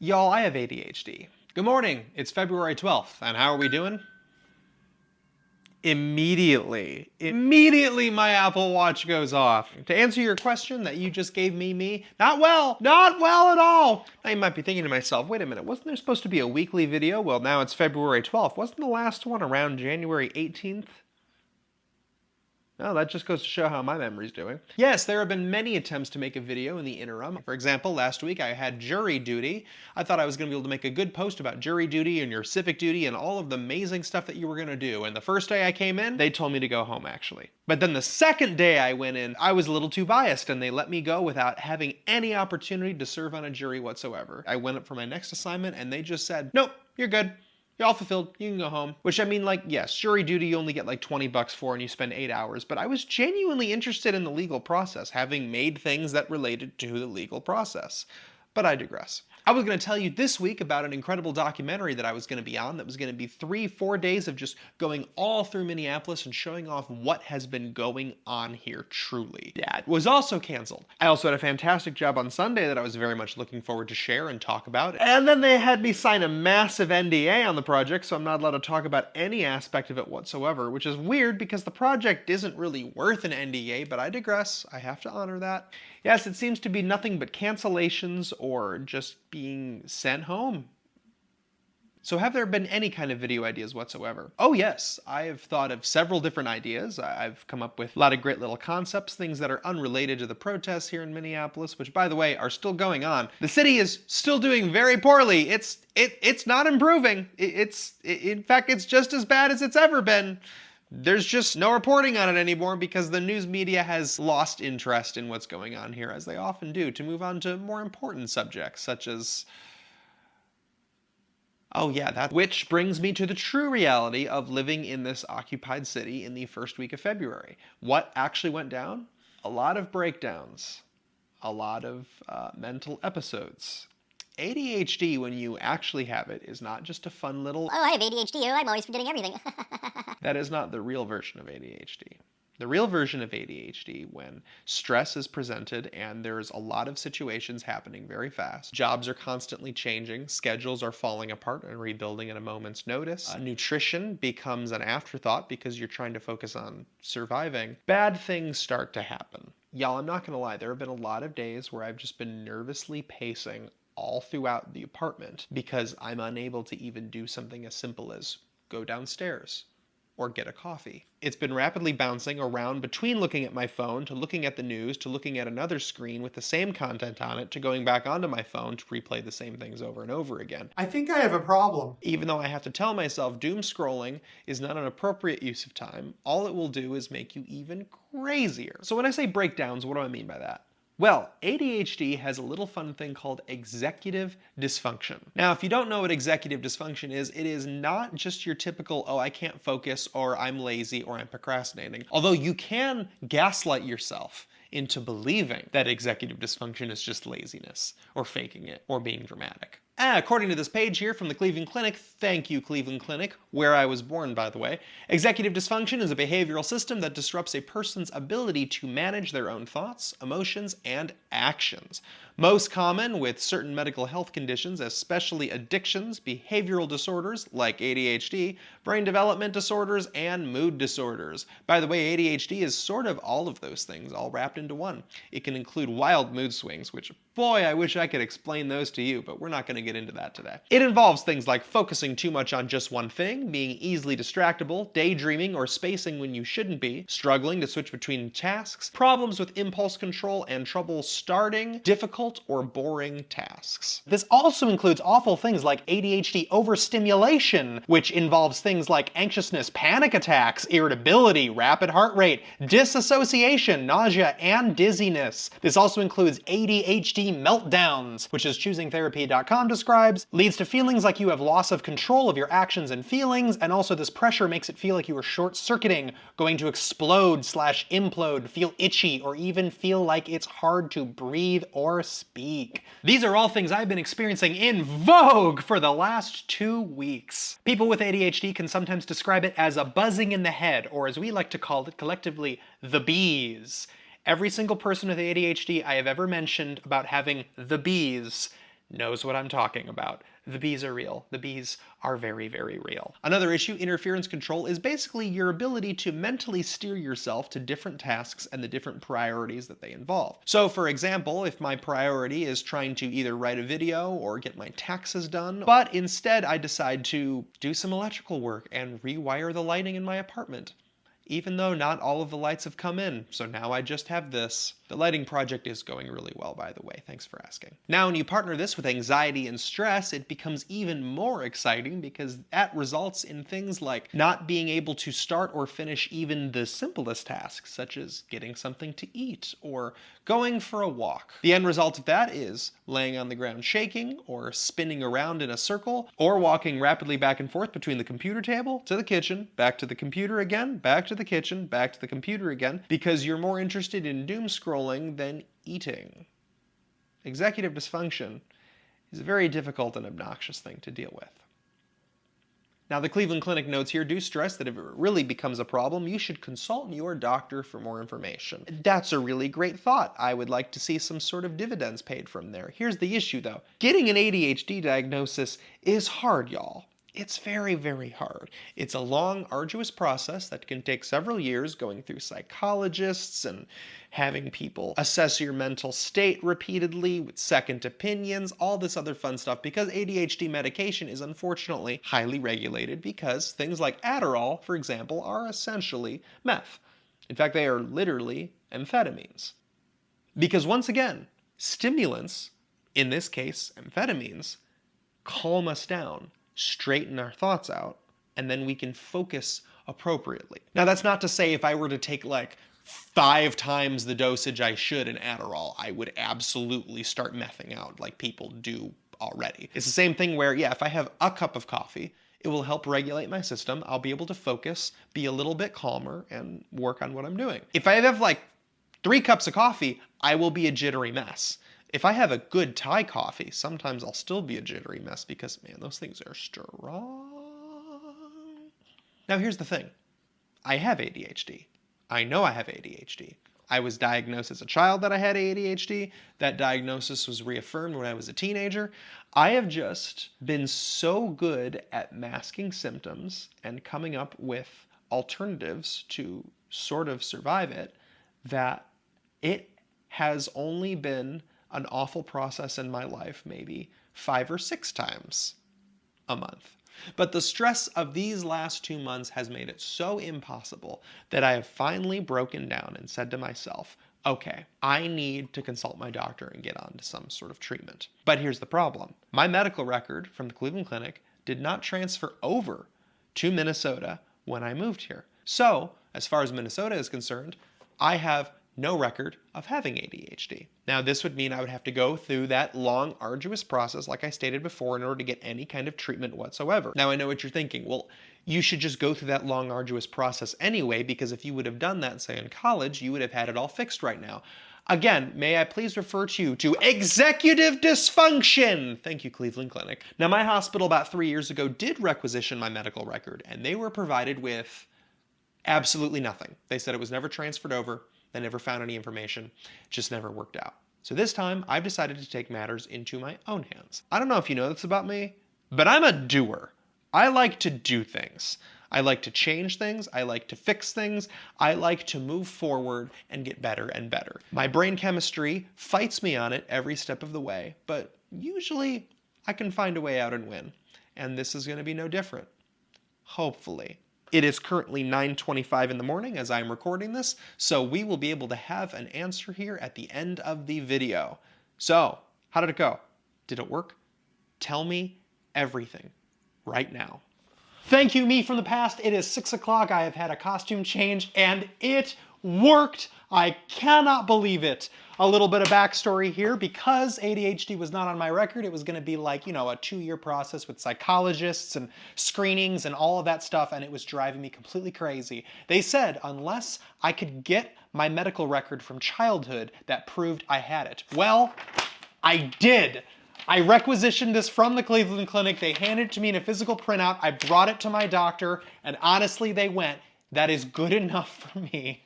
Y'all, I have ADHD. Good morning, it's February 12th, and how are we doing? Immediately my Apple Watch goes off. To answer your question that you just gave me, not well at all. Now you might be thinking to myself, wait a minute, wasn't there supposed to be a weekly video? Well, now it's February 12th. Wasn't the last one around January 18th? Oh, that just goes to show how my memory's doing. Yes, there have been many attempts to make a video in the interim. For example, last week I had jury duty. I thought I was going to be able to make a good post about jury duty and your civic duty and all of the amazing stuff that you were going to do. And the first day I came in, they told me to go home, actually. But then the second day I went in, I was a little too biased and they let me go without having any opportunity to serve on a jury whatsoever. I went up for my next assignment and they just said, nope, you're good. You're all fulfilled, you can go home. Which I mean, like, yes, jury duty you only get like 20 bucks for and you spend 8 hours, but I was genuinely interested in the legal process, having made things that related to the legal process. But I digress. I was going to tell you this week about an incredible documentary that I was going to be on that was going to be 3-4 days of just going all through Minneapolis and showing off what has been going on here truly. That was also canceled. I also had a fantastic job on Sunday that I was very much looking forward to share and talk about. And then they had me sign a massive NDA on the project, so I'm not allowed to talk about any aspect of it whatsoever, which is weird because the project isn't really worth an NDA, but I digress. I have to honor that. Yes, it seems to be nothing but cancellations or just being sent home. So have there been any kind of video ideas whatsoever? Oh yes, I've thought of several different ideas. I've come up with a lot of great little concepts, things that are unrelated to the protests here in Minneapolis, which by the way are still going on. The city is still doing very poorly. It's not improving. In fact, it's just as bad as it's ever been. There's just no reporting on it anymore because the news media has lost interest in what's going on here, as they often do, to move on to more important subjects, such as... oh yeah, that... which brings me to the true reality of living in this occupied city in the first week of February. What actually went down? A lot of breakdowns. A lot of mental episodes. ADHD, when you actually have it, is not just a fun little, oh, I have ADHD, I'm always forgetting everything. That is not the real version of ADHD. The real version of ADHD, when stress is presented and there's a lot of situations happening very fast, jobs are constantly changing, schedules are falling apart and rebuilding at a moment's notice, nutrition becomes an afterthought because you're trying to focus on surviving, bad things start to happen. Y'all, I'm not gonna lie, there have been a lot of days where I've just been nervously pacing all throughout the apartment because I'm unable to even do something as simple as go downstairs or get a coffee. It's been rapidly bouncing around between looking at my phone to looking at the news to looking at another screen with the same content on it to going back onto my phone to replay the same things over and over again. I think I have a problem. Even though I have to tell myself doom scrolling is not an appropriate use of time, all it will do is make you even crazier. So when I say breakdowns, what do I mean by that? Well, ADHD has a little fun thing called executive dysfunction. Now, if you don't know what executive dysfunction is, it is not just your typical, oh, I can't focus, or I'm lazy, or I'm procrastinating. Although you can gaslight yourself into believing that executive dysfunction is just laziness, or faking it, or being dramatic. According to this page here from the Cleveland Clinic, thank you Cleveland Clinic, where I was born by the way, executive dysfunction is a behavioral system that disrupts a person's ability to manage their own thoughts, emotions, and actions. Most common with certain medical health conditions, especially addictions, behavioral disorders like ADHD, brain development disorders, and mood disorders. By the way, ADHD is sort of all of those things, all wrapped into one. It can include wild mood swings, which, boy, I wish I could explain those to you, but we're not going to get into that today. It involves things like focusing too much on just one thing, being easily distractible, daydreaming or spacing when you shouldn't be, struggling to switch between tasks, problems with impulse control, and trouble starting difficult or boring tasks. This also includes awful things like ADHD overstimulation, which involves things like anxiousness, panic attacks, irritability, rapid heart rate, disassociation, nausea, and dizziness. This also includes ADHD meltdowns, which as choosingtherapy.com describes, leads to feelings like you have loss of control of your actions and feelings, and also this pressure makes it feel like you are short-circuiting, going to explode/implode, feel itchy, or even feel like it's hard to breathe or speak. These are all things I've been experiencing in vogue for the last 2 weeks. People with ADHD can sometimes describe it as a buzzing in the head, or as we like to call it collectively, the bees. Every single person with ADHD I have ever mentioned about having the bees knows what I'm talking about. The bees are real. The bees are very, very real. Another issue, interference control, is basically your ability to mentally steer yourself to different tasks and the different priorities that they involve. So for example, if my priority is trying to either write a video or get my taxes done, but instead I decide to do some electrical work and rewire the lighting in my apartment, even though not all of the lights have come in, so now I just have this. The lighting project is going really well, by the way. Thanks for asking. Now, when you partner this with anxiety and stress, it becomes even more exciting because that results in things like not being able to start or finish even the simplest tasks, such as getting something to eat or going for a walk. The end result of that is laying on the ground shaking or spinning around in a circle or walking rapidly back and forth between the computer table to the kitchen, back to the computer again, back to the kitchen, back to the computer again, because you're more interested in doom scrolling than eating. Executive dysfunction is a very difficult and obnoxious thing to deal with. Now, the Cleveland Clinic notes here do stress that if it really becomes a problem, you should consult your doctor for more information. That's a really great thought. I would like to see some sort of dividends paid from there. Here's the issue, though. Getting an ADHD diagnosis is hard, y'all. It's very, very hard. It's a long, arduous process that can take several years, going through psychologists and having people assess your mental state repeatedly with second opinions, all this other fun stuff, because ADHD medication is unfortunately highly regulated because things like Adderall, for example, are essentially meth. In fact, they are literally amphetamines. Because once again, stimulants, in this case amphetamines, calm us down, straighten our thoughts out, and then we can focus appropriately. Now, that's not to say if I were to take like 5 times the dosage I should in Adderall, I would absolutely start mething out like people do already. It's the same thing where, yeah, if I have a cup of coffee, it will help regulate my system. I'll be able to focus, be a little bit calmer, and work on what I'm doing. If I have like 3 cups of coffee, I will be a jittery mess. If I have a good Thai coffee, sometimes I'll still be a jittery mess because, man, those things are strong. Now, here's the thing. I have ADHD. I know I have ADHD. I was diagnosed as a child that I had ADHD. That diagnosis was reaffirmed when I was a teenager. I have just been so good at masking symptoms and coming up with alternatives to sort of survive it that it has only been an awful process in my life maybe 5 or 6 times a month. But the stress of these last 2 months has made it so impossible that I have finally broken down and said to myself, okay, I need to consult my doctor and get on to some sort of treatment. But here's the problem. My medical record from the Cleveland Clinic did not transfer over to Minnesota when I moved here. So, as far as Minnesota is concerned, I have no record of having ADHD. Now, this would mean I would have to go through that long, arduous process, like I stated before, in order to get any kind of treatment whatsoever. Now, I know what you're thinking. Well, you should just go through that long, arduous process anyway, because if you would have done that, say, in college, you would have had it all fixed right now. Again, may I please refer you to executive dysfunction? Thank you, Cleveland Clinic. Now, my hospital about 3 years ago did requisition my medical record, and they were provided with absolutely nothing. They said it was never transferred over. They never found any information. It just never worked out. So this time, I've decided to take matters into my own hands. I don't know if you know this about me, but I'm a doer. I like to do things. I like to change things. I like to fix things. I like to move forward and get better and better. My brain chemistry fights me on it every step of the way, but usually I can find a way out and win. And this is going to be no different. Hopefully. It is currently 9:25 in the morning as I'm recording this, so we will be able to have an answer here at the end of the video. So, how did it go? Did it work? Tell me everything right now. Thank you, me from the past. It is 6 o'clock. I have had a costume change, and it worked. I cannot believe it. A little bit of backstory here. Because ADHD was not on my record, it was going to be like, a 2-year process with psychologists and screenings and all of that stuff, and it was driving me completely crazy. They said unless I could get my medical record from childhood that proved I had it. Well, I did. I requisitioned this from the Cleveland Clinic. They handed it to me in a physical printout. I brought it to my doctor, and honestly, they went, "That is good enough for me."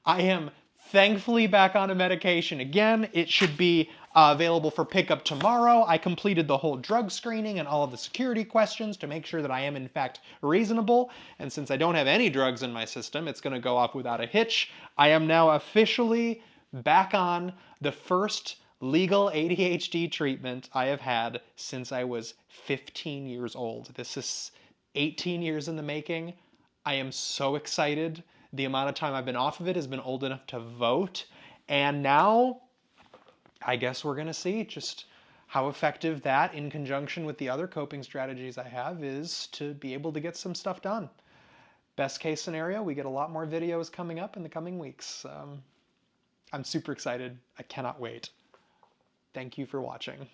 I am thankfully back on a medication. Again, it should be Available for pickup tomorrow. I completed the whole drug screening and all of the security questions to make sure that I am in fact reasonable. And since I don't have any drugs in my system, it's going to go off without a hitch. I am now officially back on the first legal ADHD treatment I have had since I was 15 years old. This is 18 years in the making. I am so excited. The amount of time I've been off of it has been old enough to vote. And now, I guess we're going to see just how effective that, in conjunction with the other coping strategies I have, is to be able to get some stuff done. Best case scenario, we get a lot more videos coming up in the coming weeks. I'm super excited. I cannot wait. Thank you for watching.